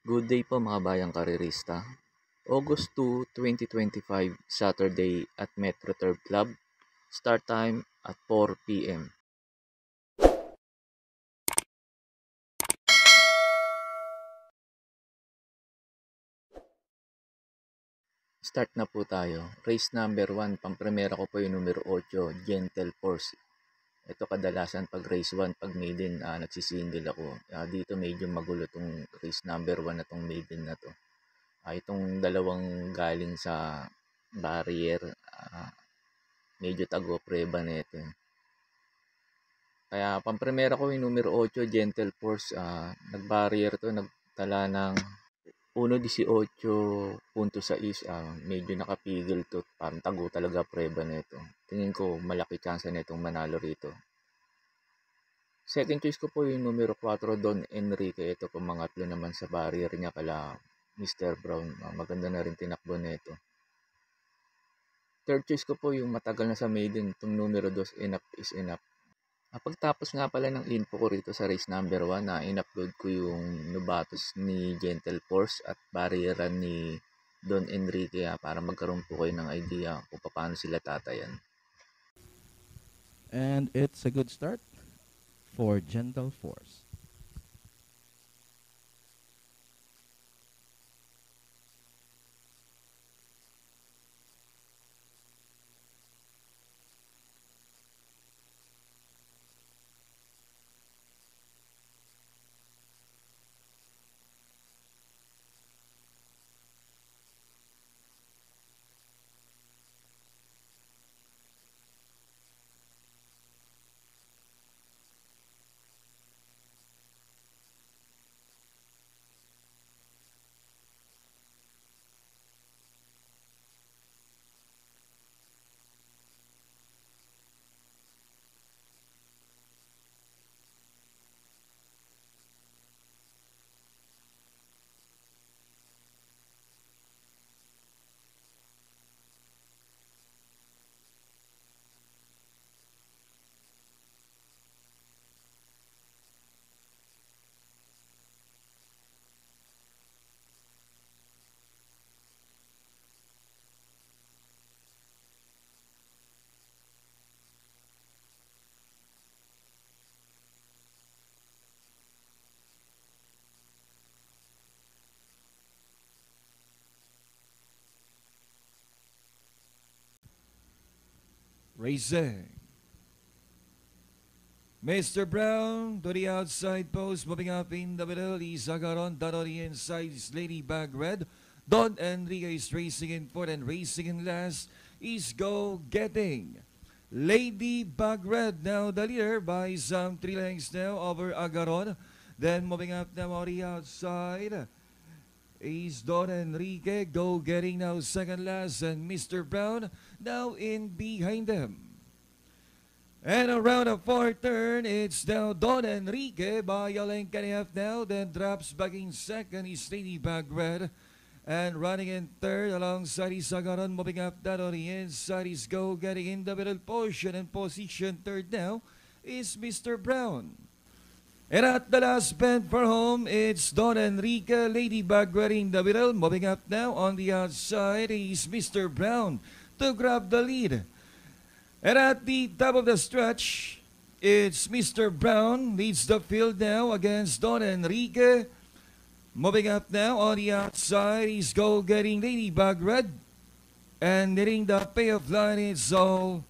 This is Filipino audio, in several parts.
Good day po mga bayang karerista. August 2, 2025, Saturday at Metro Turf Club. Start time at 4 p.m. Start na po tayo. Race number 1, pampremera ko po yung numero 8, Gentle Force. Ito kadalasan pag race 1, pag maiden, nagsisingle ako. Dito medyo magulo tong race number 1 na tong maiden na to. Itong dalawang galing sa barrier, medyo tago-preba na ito. Kaya pampremera ko yung numero 8, Gentle Force. Nag-barrier to, nagtala ng 1.18.6. Medyo nakapigil to. Parang tago talaga preba na ito. Tingin ko malaki chance na itong manalo rito. Second choice ko po yung numero 4, Don Enrique. Ito po mangatlo naman sa barrier niya kala Mr. Brown. Maganda na rin tinakbo na ito. Third choice ko po yung matagal na sa maiden. Itong numero 2, Enough is Enough. Pagtapos nga pala ng info ko rito sa race number 1 na in-upload ko yung nubatos ni Gentle Force at barrieran ni Don Enrique para magkaroon po kayo ng idea kung paano sila tatayan. And it's a good start for Gentle Force. Racing. Mr. Brown to the outside post, moving up in the middle. Isagaron down on the inside is Ladybug Red. Don Enrique is racing in fourth and racing in last is Go Getting. Ladybug Red now the leader by some 3 lengths now over Agaron. Then moving up now on the outside is Don Enrique. Go Getting now second last and Mr. Brown now in behind them. And around the fourth turn, it's now Don Enrique by a length and a half now. Then drops back in second is Ladybug Red. And running in third alongside is Sagaron. Moving up that on the inside is Go Getting in the middle portion. And position third now is Mr. Brown. And at the last bend for home, it's Don Enrique. Ladybug Red in the middle. Moving up now on the outside is Mr. Brown to grab the lead. And at the top of the stretch, it's Mr. Brown leads the field now against Don Enrique. Moving up now on the outside, he's Go Getting Ladybug Red. And hitting the payoff line, it's all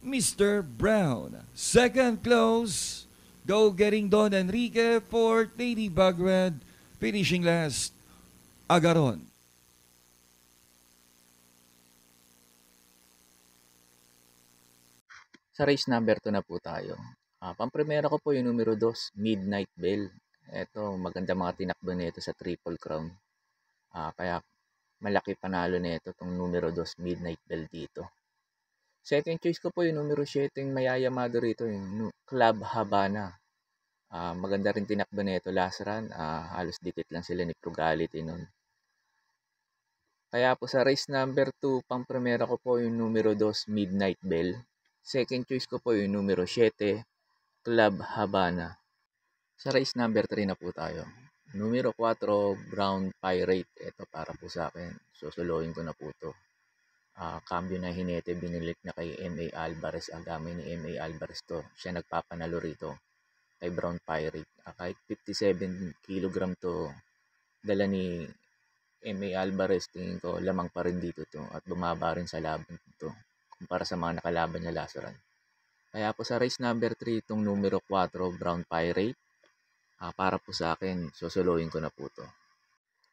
Mr. Brown. Second close, Go Getting Don Enrique. Fourth, Ladybug Red. Finishing last, Agaron. Sa race number 2 na po tayo. Pampremera ko po yung numero 2, Midnight Bell. Ito, maganda mga tinakbo nito sa Triple Crown. Kaya malaki panalo nito itong numero 2, Midnight Bell dito. Second choice ko po yung numero 7, mayayamado rito, yung Club Habana. Maganda rin tinakbo nito last run. Halos dikit lang sila ni Frugality nun. Kaya po sa race number 2, pampremera ko po yung numero 2, Midnight Bell. Second choice ko po yung numero 7, Club Habana. Sa race number 3 na po tayo. Numero 4, Brown Pirate. Ito para po sa akin. Susuluhin ko na po to. Cambio na Hinete, binilik na kay M.A. Alvarez. Ang gamit ni M.A. Alvarez to. Siya nagpapanalo rito kay Brown Pirate. Kahit 57 kilogram to dala ni M.A. Alvarez, tingin ko lamang pa rin dito to at bumaba rin sa laban to kumpara sa mga nakalaban niya last run. Kaya po sa race number 3, itong numero 4, Brown Pirate, para po sa akin, susuluhin ko na po to.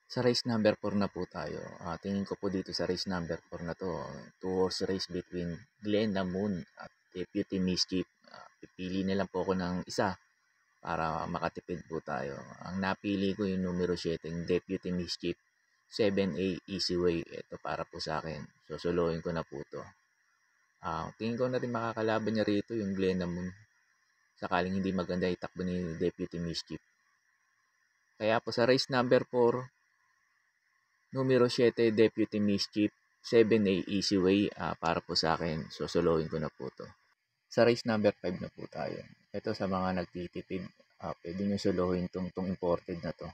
Sa race number 4 na po tayo. Tingin ko po dito sa race number 4 na to, 2-horse race between Glenda Moon at Deputy Mischief. Pipili na lang po ako ng isa para makatipid po tayo. Ang napili ko yung numero 7, yung Deputy Mischief, 7A Easy Way. Ito para po sa akin. Susuluhin ko na po to. Tingin ko na rin makakalaban niya rito yung Glenda Moon. Sakaling hindi maganda itakbo ni Deputy Mischief. Kaya po sa race number 4, numero 7, Deputy Mischief, 7A Easy Way, para po sa akin, susuluhin ko na po to. Sa race number 5 na po tayo. Ito sa mga nagtitipid, pwede nyo suluhin tong imported na to.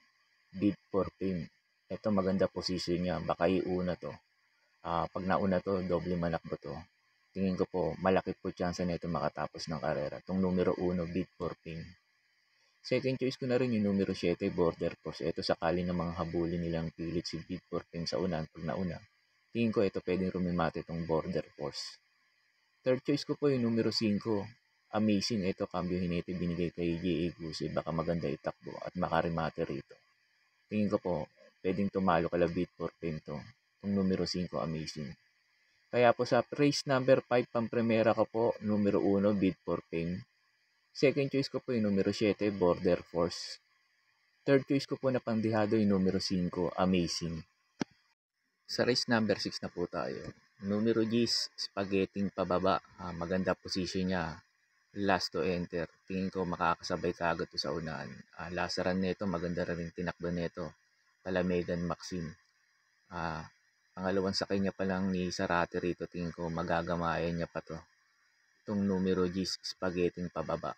Bid for Fame. Ito maganda position niya, baka iuna to. Pag nauna to, doble manakbo to. Tingin ko po, malaki po chance na ito makatapos ng karera. Itong numero 1, Bid for Fame. Second choice ko na rin yung numero 7, Border Force. Ito sakali ng mga habulin nilang pilit si Bid for Fame sa unan, pag nauna. Tingin ko ito pwedeng rumimate itong Border Force. Third choice ko po yung numero 5, Amazing. Ito, Cambio Hinete, binigay kay J.A. Guse. Baka maganda itakbo at makarimate rito. Tingin ko po, pwedeng tumalo kala Bid for Fame to. Itong numero 5, Amazing. Kaya po sa race number 5, pampremera ko po, numero 1, Bid for Fame. Second choice ko po yung numero 7, Border Force. Third choice ko po na pandihado yung numero 5, Amazing. Sa race number 6 na po tayo. Numero 10, Spaghetting pababa. Maganda position niya. Last to enter. Tingin ko makakasabay kaagad to sa unahan. Last run nito, maganda rin tinakbo nito. Pala Megan Maxine. Pangalawang sakay niya pa lang ni Sarate rito. Tingin ko magagamayan niya pa to. Itong numero 10, Spaghetting pababa.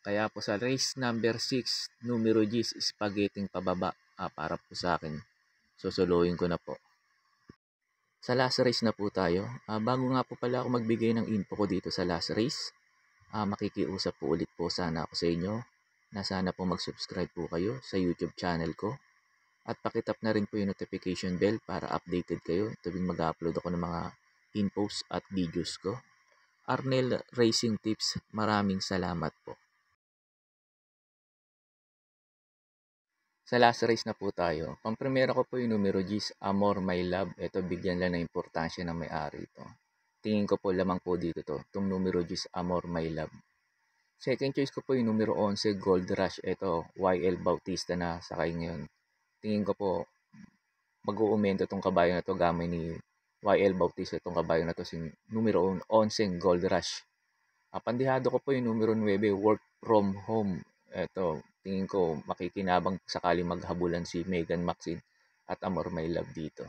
Kaya po sa race number 6, numero 10, Spaghetting pababa. Para po sa akin, susuluhin ko na po. Sa last race na po tayo. Bago nga po pala ako magbigay ng info ko dito sa last race, makikiusap po ulit po sana ako sa inyo na sana po mag-subscribe po kayo sa YouTube channel ko at pakitap na rin po yung notification bell para updated kayo tuwing mag-upload ako ng mga infos at videos ko. Arnel Racing Tips, maraming salamat po. Sa last race na po tayo. Pampremera ko po yung numero 10, Amor My Love. Ito, bigyan lang ng importansya ng may-ari ito. Tingin ko po lamang po dito to. Itong numero 10, Amor My Love. Second choice ko po yung numero 11, Gold Rush. Ito, YL Bautista na sakay ngayon. Tingin ko po, mag-uumento itong kabayo na to gamay ni YL Bautista. Itong kabayo na to, si numero 11, Gold Rush. Pandihado ko po yung numero 9, Work From Home. Ito, tingin ko makikinabang sakali maghabulan si Megan Maxine at Amor My Love dito.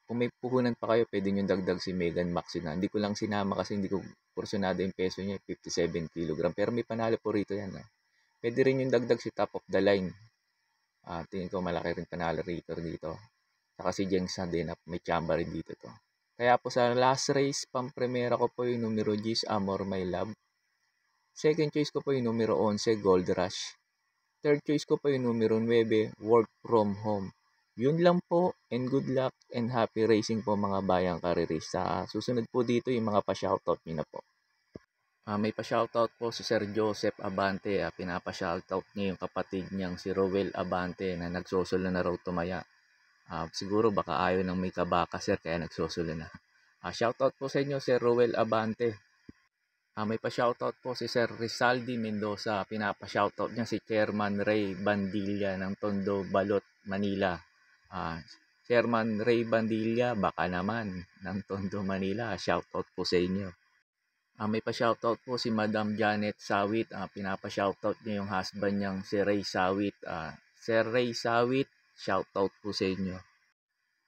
Kung may puhunan pa kayo, pwede nyo dagdag si Megan Maxine. Hindi ko lang sinama kasi hindi ko porsyonado yung peso niya, 57 kg. Pero may panalo po rito yan. Pwede rin yung dagdag si Top of the Line. Tingin ko malaki rin panalo rito. Saka si Jengsa din, may chamba rin dito to. Kaya po sa last race, pampremera ko po yung numero 10, Amor My Love. Second choice ko po yung numero 11, Gold Rush. Third choice ko po yung numero 9, Work From Home. Yun lang po, and good luck and happy racing po mga bayang karirista. Susunod po dito yung mga pa-shoutout nyo na po. May pa-shoutout po si Sir Joseph Abante. Pinapa-shoutout niya yung kapatid niyang si Rowel Abante na nagsusulo na raw tumaya. Siguro baka ayaw ng may kabaka, sir, kaya nagsusulo na. Shoutout po sa inyo, Sir Rowel Abante. May pa-shoutout po si Sir Rizaldi Mendoza. Pinapa-shoutout niya si Chairman Ray Bandilla ng Tondo, Balot, Manila. Chairman Ray Bandilla, baka naman, ng Tondo, Manila. Shoutout po sa inyo. May pa-shoutout po si Madam Janet Sawit. Pinapa-shoutout niya yung husband niyang si Ray Sawit. Sir Ray Sawit, shoutout po sa inyo.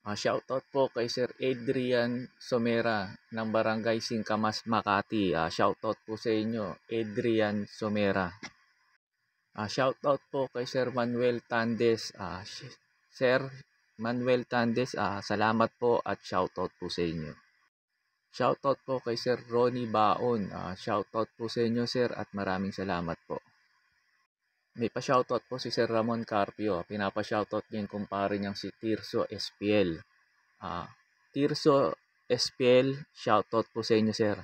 Shoutout po kay Sir Adrian Somera ng Barangay Singkamas, Makati. Shoutout po sa inyo, Adrian Somera. Shoutout po kay Sir Manuel Tandes. Sir Manuel Tandes, salamat po at shoutout po sa inyo. Shoutout po kay Sir Ronnie Baon. Shoutout po sa inyo, sir, at maraming salamat po. May pa-shoutout po si Sir Ramon Carpio. Pinapa-shoutout niya yung kumpare niyang si Tirso SPL. Tirso SPL, shoutout po sa inyo, sir.